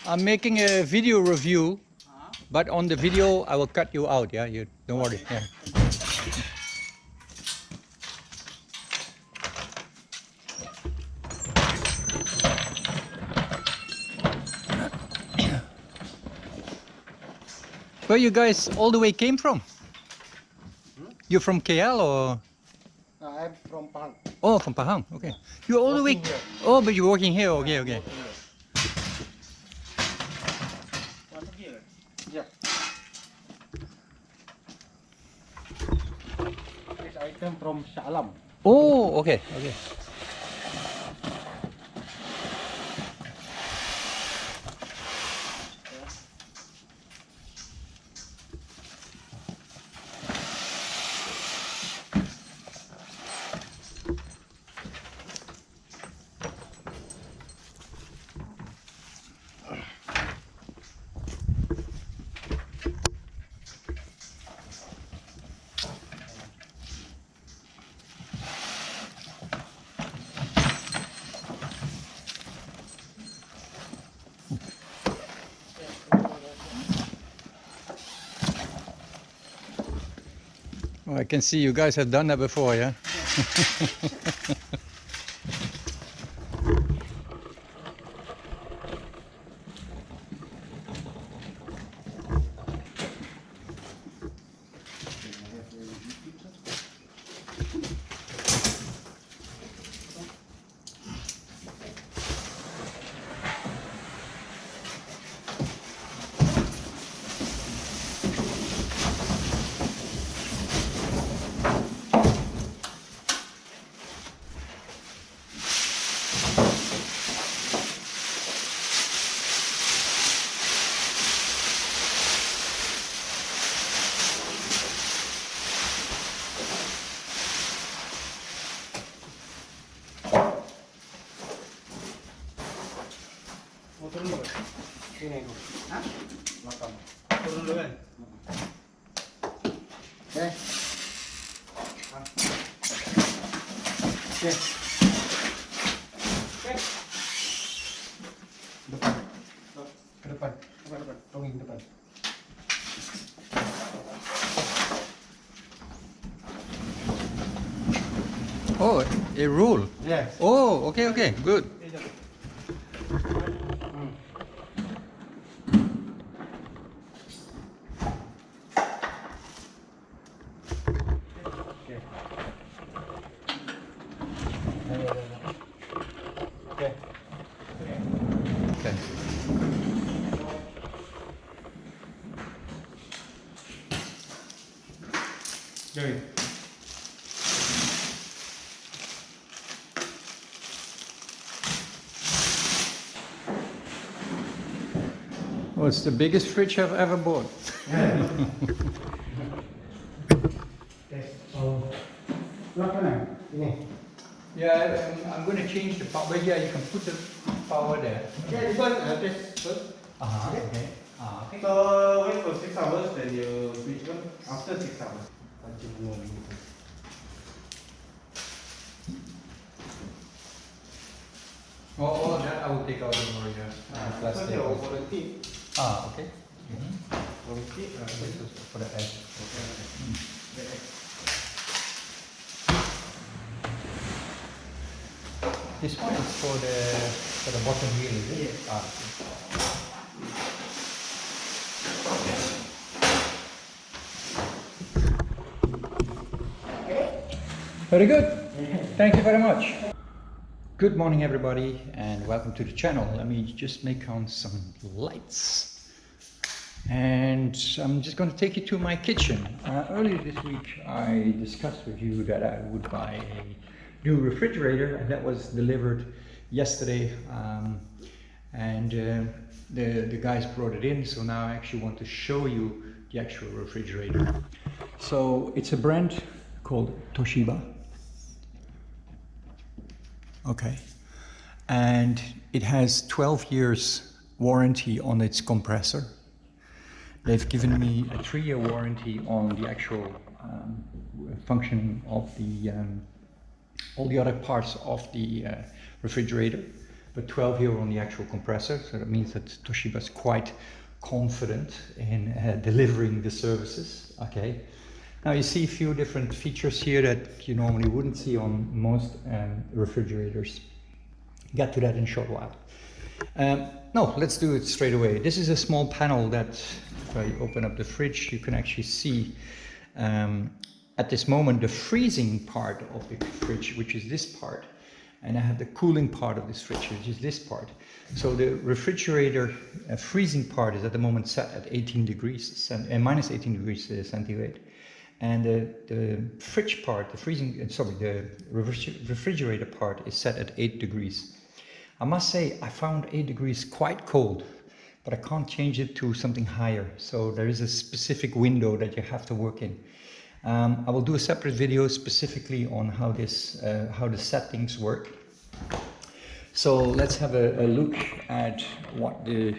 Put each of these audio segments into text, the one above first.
I'm making a video review, but on the video I will cut you out. Yeah, you don't worry. Yeah. Where you guys all the way came from? You're from KL or? I'm from Pahang. Oh, from Pahang. Okay. You're all the way. Here. Oh, but you're working here. Okay, okay. Yeah. This item from Shah Alam. Oh, okay, okay. Well, I can see you guys have done that before, yeah? Turun dulu. Ini dulu. Hah? Belakang. Turun dulu kan? Oke. Oke. Oke. Depan. Ke depan. Depan. Tonging depan. Oh, a rule. Yes. Oh, okay, okay, good. Okay. Okay. Good. Oh, it's the biggest fridge I've ever bought. Okay. So, belakang ini. Yeah, I'm going to change the power. But yeah, you can put the power there. Okay, this one test first. Okay. Okay. Okay. So wait for 6 hours, then you switch on after 6 hours. Oh, that I will take out the more, yeah. So Plastic. your warranty. Okay. Warranty. This is for the edge. This one is for the bottom wheel, is it? Yes. Very good. Thank you very much. Good morning, everybody, and welcome to the channel. Let me just make on some lights. And I'm just going to take you to my kitchen. Earlier this week, I discussed with you that I would buy a new refrigerator, and that was delivered yesterday. The guys brought it in, so now I actually want to show you the actual refrigerator. So it's a brand called Toshiba. Okay, and it has 12 years warranty on its compressor. They've given me a 3-year warranty on the actual functioning of the all the other parts of the refrigerator, but 12 here on the actual compressor. So that means that Toshiba is quite confident in delivering the services. Okay. Now you see a few different features here that you normally wouldn't see on most refrigerators. Get to that in a short while. No, let's do it straight away. This is a small panel that, if I open up the fridge, you can actually see at this moment the freezing part of the fridge, which is this part, and I have the cooling part of this fridge, which is this part. So the refrigerator freezing part is at the moment set at 18 degrees, minus 18 degrees centigrade. And the fridge part, the refrigerator part is set at 8 degrees. I must say, I found 8 degrees quite cold, but I can't change it to something higher. So there is a specific window that you have to work in. I will do a separate video specifically on how the settings work. So let's have a look at what the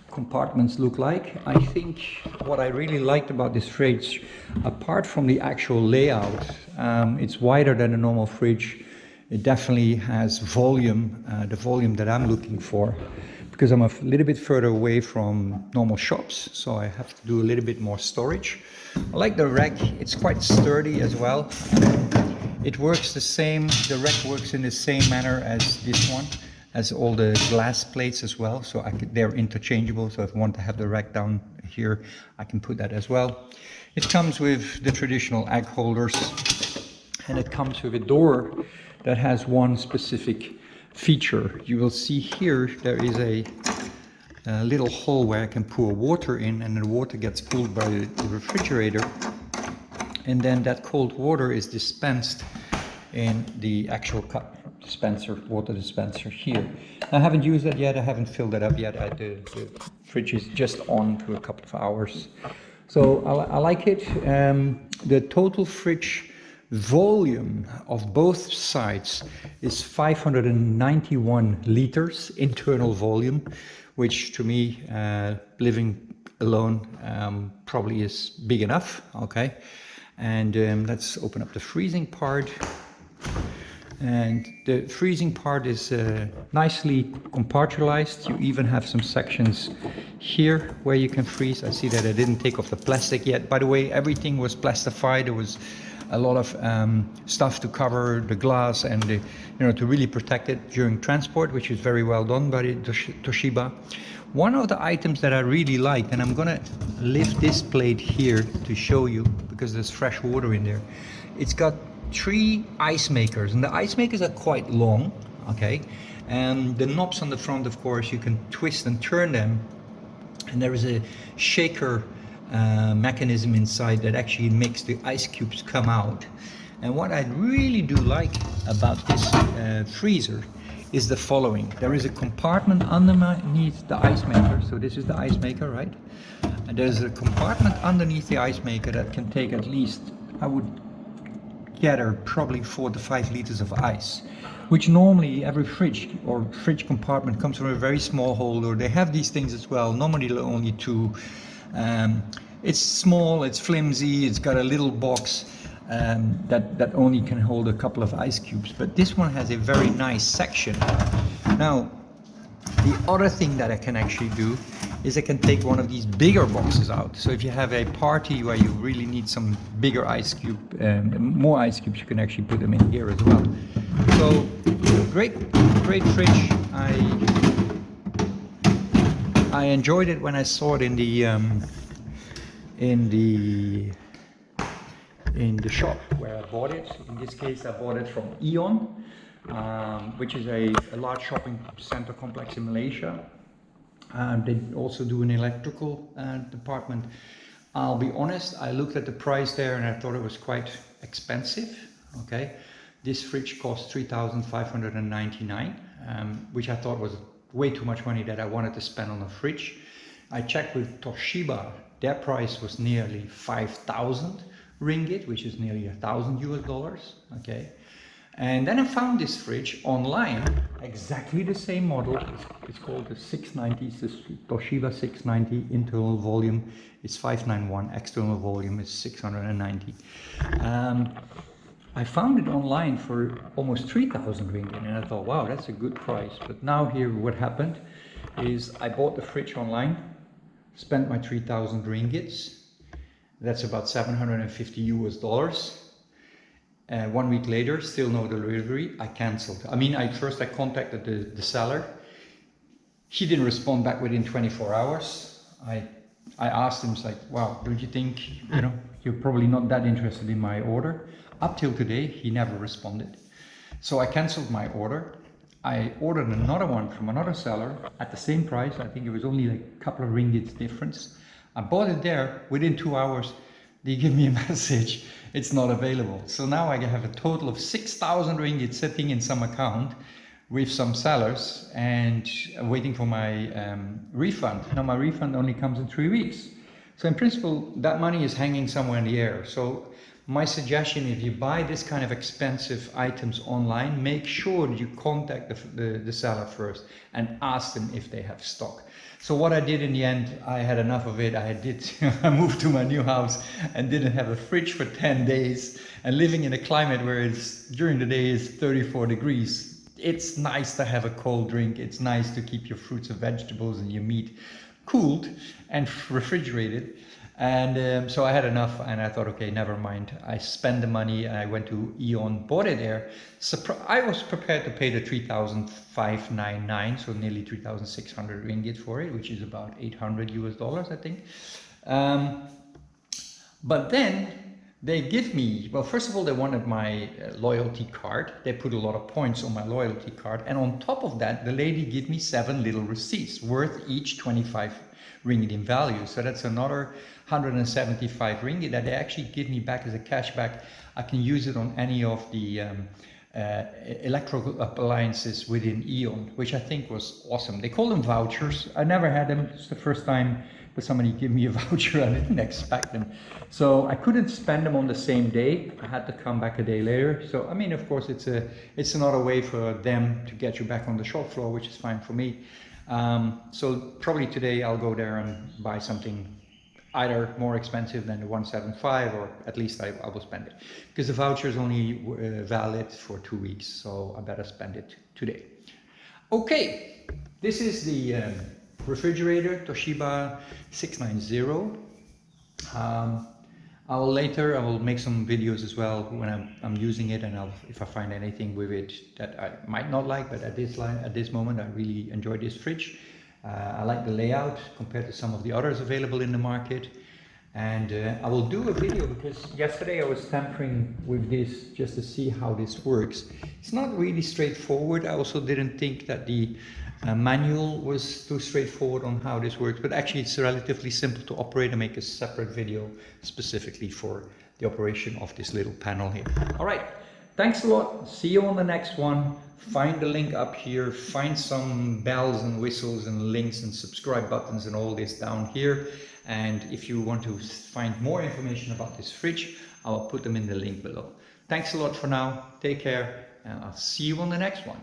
compartments look like. I think what I really liked about this fridge, apart from the actual layout, it's wider than a normal fridge. It definitely has volume, the volume that I'm looking for, because I'm a little bit further away from normal shops, so I have to do a little bit more storage. I like the rack, it's quite sturdy as well. It works the same, the rack works in the same manner as this one, as all the glass plates as well, so they're interchangeable, so if I want to have the rack down here, I can put that as well. It comes with the traditional egg holders, and it comes with a door that has one specific feature. You will see here there is a little hole where I can pour water in, and the water gets cooled by the refrigerator, and then that cold water is dispensed in the actual cup dispenser, water dispenser here. I haven't used that yet, I haven't filled that up yet. The fridge is just on for a couple of hours. So I like it. The total fridge volume of both sides is 591 liters internal volume, which to me, living alone, probably is big enough. Okay, and let's open up the freezing part. And the freezing part is nicely compartmentalized. You even have some sections here where you can freeze. I see that I didn't take off the plastic yet. By the way, everything was plastified. There was a lot of stuff to cover the glass and to really protect it during transport, which is very well done by the Toshiba. One of the items that I really like, and I'm gonna lift this plate here to show you because there's fresh water in there. It's got 3 ice makers, and the ice makers are quite long, okay, and the knobs on the front, of course, you can twist and turn them, and there is a shaker mechanism inside that actually makes the ice cubes come out. And what I really do like about this freezer is the following. There is a compartment underneath the ice maker, so this is the ice maker, right? And there's a compartment underneath the ice maker that can take at least, I would gather, probably 4 to 5 liters of ice, which normally every fridge or fridge compartment comes from a very small holder. They have these things as well, normally only 2. It's small, it's flimsy, it's got a little box that only can hold a couple of ice cubes, but this one has a very nice section. Now, the other thing that I can actually do is I can take one of these bigger boxes out. So if you have a party where you really need some bigger ice cube, more ice cubes, you can actually put them in here as well. So great fridge. I enjoyed it when I saw it in the shop where I bought it. In this case, I bought it from Eon, which is a large shopping center complex in Malaysia. They also do an electrical department. I'll be honest, I looked at the price there and I thought it was quite expensive. Okay, this fridge cost 3,599, which I thought was way too much money that I wanted to spend on a fridge. I checked with Toshiba, their price was nearly 5,000 ringgit, which is nearly $1,000 US. Okay, And then I found this fridge online, exactly the same model. It's called the 690, it's the Toshiba 690. Internal volume is 591, external volume is 690. I found it online for almost 3,000 ringgit, and I thought, wow, that's a good price. But now here what happened is I bought the fridge online, spent my 3,000 ringgits. That's about 750 US dollars. 1 week later, still no delivery. I cancelled. I mean, first I contacted the seller. He didn't respond back within 24 hours. I asked him, like, wow, don't you think, you're probably not that interested in my order? Up till today, he never responded. So I cancelled my order. I ordered another one from another seller at the same price. I think it was only like a couple of ringgits difference. I bought it there. Within 2 hours, they give me a message. It's not available. So now I have a total of 6,000 ringgit sitting in some account with some sellers and waiting for my refund. Now my refund only comes in 3 weeks. So in principle, that money is hanging somewhere in the air. So my suggestion, if you buy this kind of expensive items online, make sure that you contact the seller first and ask them if they have stock. So what I did in the end, I had enough of it. I moved to my new house and didn't have a fridge for 10 days. And living in a climate where it's during the day is 34 degrees, it's nice to have a cold drink. It's nice to keep your fruits and vegetables and your meat cooled and refrigerated. And so I had enough, and I thought, okay, never mind. I spent the money, and I went to Eon, bought it there. I was prepared to pay the 3,599, so nearly 3,600 ringgit for it, which is about 800 US dollars, I think. But then they give me, well, first of all, they wanted my loyalty card. They put a lot of points on my loyalty card, and on top of that, the lady gave me 7 little receipts worth each 25 ringgit in value. So that's another 175 ringgit that they actually give me back as a cashback. I can use it on any of the electrical appliances within Eon, which I think was awesome. They call them vouchers. I never had them. It's the first time that somebody gave me a voucher. I didn't expect them. So I couldn't spend them on the same day. I had to come back a day later. So, I mean, of course, it's another way for them to get you back on the shop floor, which is fine for me. So probably today I'll go there and buy something either more expensive than the 175, or at least I will spend it, because the voucher is only valid for 2 weeks, so I better spend it today. Okay, this is the refrigerator Toshiba 690. I will make some videos as well when I'm using it, and if I find anything with it that I might not like, but at this moment I really enjoy this fridge. I like the layout compared to some of the others available in the market, and I will do a video, because yesterday I was tampering with this just to see how this works. It's not really straightforward. I also didn't think that the manual was too straightforward on how this works, but actually it's relatively simple to operate. and make a separate video specifically for the operation of this little panel here. All right, thanks a lot. See you on the next one. Find the link up here, find some bells and whistles and links and subscribe buttons and all this down here. And if you want to find more information about this fridge, I'll put them in the link below. Thanks a lot for now. Take care, and I'll see you on the next one.